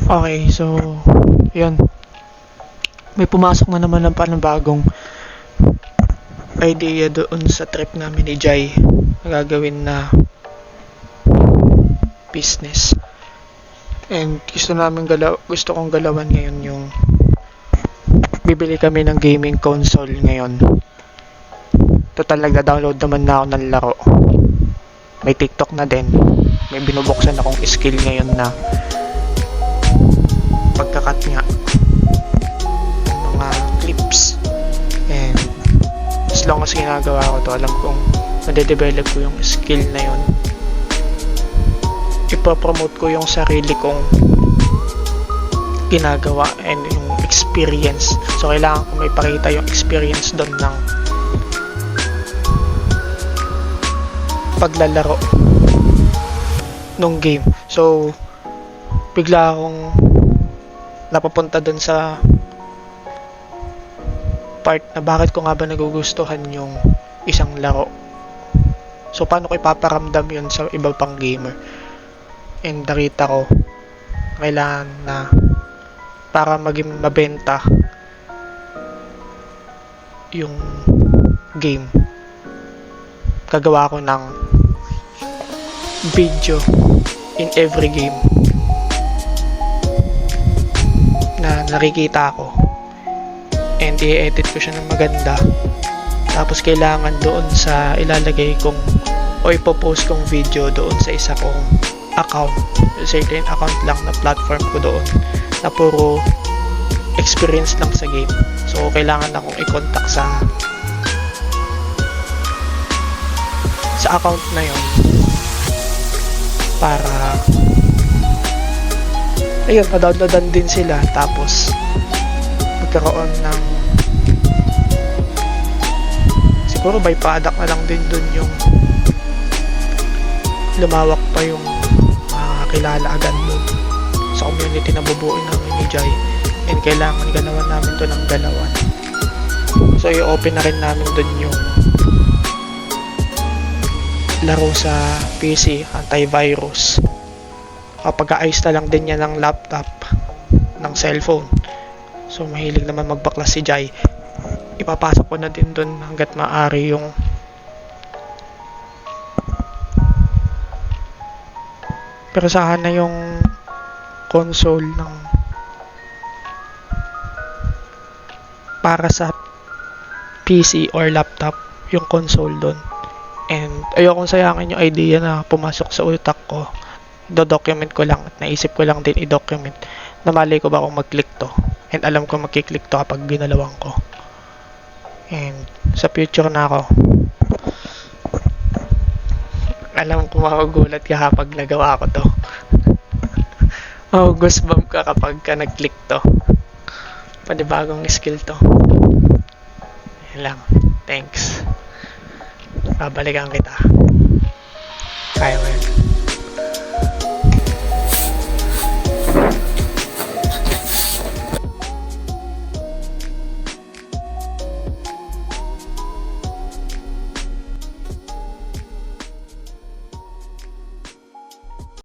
Okay, so, yun. May pumasok na naman ng panibagong idea doon sa trip namin ni Jai na gagawin na business. And gusto kong galawan ngayon yung bibili kami ng gaming console ngayon. Total nagda-download naman na ako ng laro. May TikTok na din. May binubuksan akong skill ngayon na pagkakat nga ng mga clips. And as long as ginagawa ko to, alam kong madedevelop ko yung skill na yun. Ipopromote ko yung sarili kong ginagawa and yung experience. So kailangan ko may pakita yung experience doon ng paglalaro nung game. So bigla akong napapunta doon sa part na bakit ko nga ba nagugustuhan yung isang laro. So paano ko ipaparamdam yun sa iba pang gamer. And nakita ko kailangan na para maging mabenta yung game, kagawa ko ng video in every game na nakikita ko, and i-edit ko siya ng maganda. Tapos kailangan doon sa ilalagay kong o ipopost kong video doon sa isa kong account, certain account lang na platform ko doon na puro experience lang sa game. So kailangan akong i-contact sa account na yon para ayun, ma-downloadan din sila, tapos magkaroon ng siguro by product na lang din dun yung lumawak pa yung kilala agad dun sa community na bubuoy namin ni Jai. And kailangan galawan namin to ng galawan. So i-open na rin namin dun yung laro sa PC, antivirus. Kapag ayos na lang din yan ng laptop, ng cellphone. So mahilig naman magbaklas si Jai. Ipapasok ko na din dun hanggat maaari yung pero sana yung console ng para sa PC or laptop, yung console doon. And ayokong sayangin yung idea na pumasok sa utak ko. Do-document ko lang at naisip ko lang din i-document na malay ko ba kung mag-click to. And alam ko mag-click to kapag ginalawan ko. And sa future na ako, alam ko magugulat ka kapag nagawa ko to. Goosebump ka kapag ka nag-click to. Panibagong skill to. Yan lang. Thanks. Babalikan kita. Kaya mo yan.